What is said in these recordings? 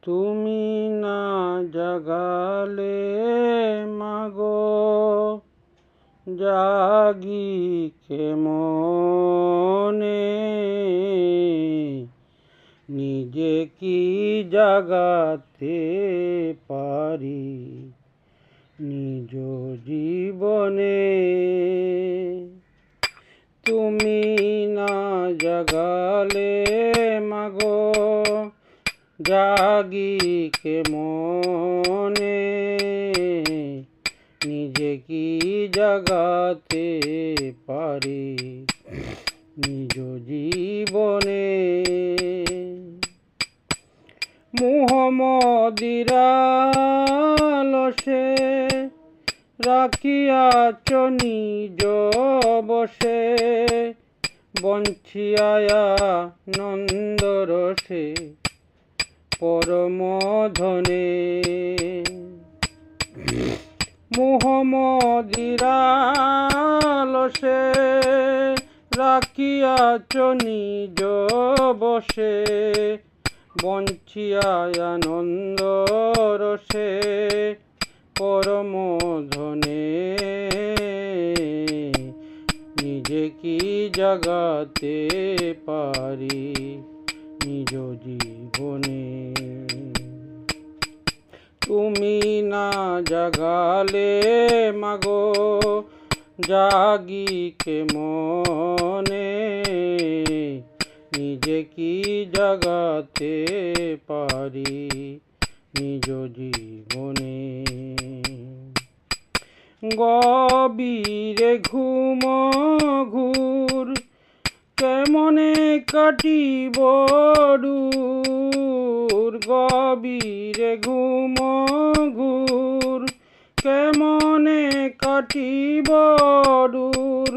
তুমি না জাগালে মাগো জাগি কেমনে, নিজে কি জাগাতে পারি নিজ জীবনে। তুমি না জাগালে মাগো জাগি কেমনে, নিজে কি জাগাতে পারি নিজ জীবনে। মুহাম্মদীর আলসে রাখিয়াছ নিজ বসে, বঞ্চিয়া নন্দরসে পরম ধনে। মুহাম্মদীর আলসে রাখিয়াছ নিজ বসে, বঞ্চিয়া আনন্দ রসে পরম ধনে। নিজে কি জাগাতে পারি নিজ জীবনে। তুমি না জাগালে মাগো জাগি কেমনে, নিজে কি জাগাতে পারি নিজ জীবনে। গভীরে ঘুম ঘুর কেমনে কাটিব দূর, গভীরে ঘুম ঘুর কেমনে কাটিব দূর।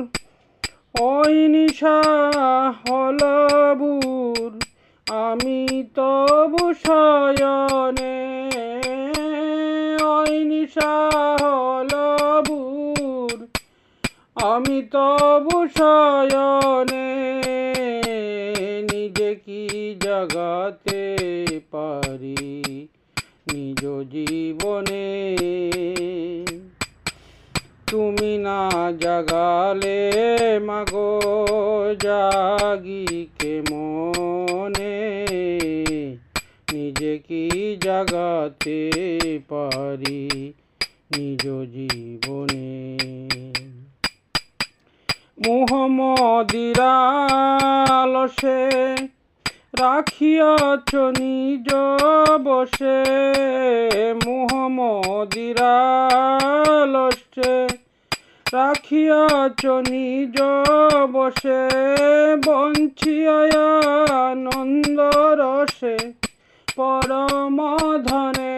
ওই নিশা হল বুর আমি তবু শয়নে, ওই নিশা হল বুর আমি তবু শয়নে। নিজে কি জাগাতে পারি নিজ জীবনে। তুমি না জাগালে মাগো জাগি কেমনে, নিজে কি জাগাতে পারি নিজ জীবনে। মুহাম্মদীর আলসে রাখিয়াছ নিজ বসে, মুহাম্মদীর আলসে রাখিয়াছ নিজ বসে, বঞ্চিয়া আনন্দ রসে পরম ধনে।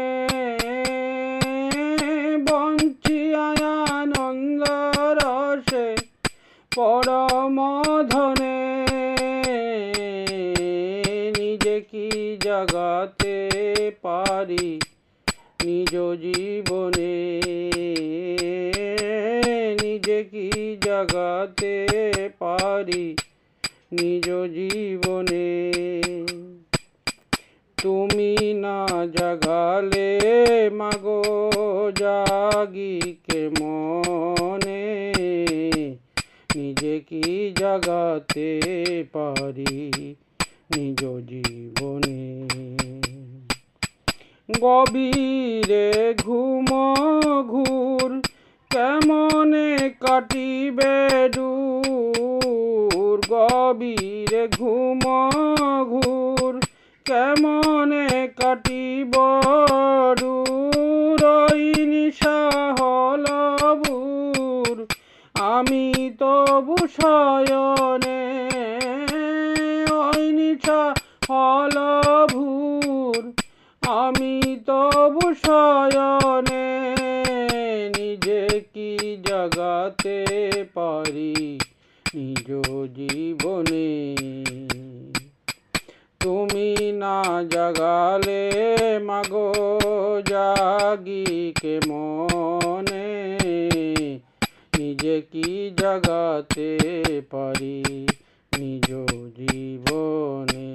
বঞ্চিয়া আনন্দ রসে পরম ধনে। নিজে কি জাগাতে পারি নিজ জীবনে, নিজে কি জাগাতে পারি নিজ জীবনে। তুমি না জাগালে মাগো জাগি কেমনে, নিজে কি জাগাতে পারি নিজ জীবনে। গভীরে ঘুম ঘুর কেমনে কাটিবে দূর, গভীরে ঘুম ঘুর কেমনে কাটিব দূর। ওই নিশা হল বুর আমি তবু শয়নে, ওই নিশা হল ভুর আমি তবু শয়নে। নিজে কি জাগাতে পারি নিজ জীবনে। তুমি না জাগালে মাগো জাগি কেমনে, নিজে কি জাগাতে পারি নিজ জীবনে।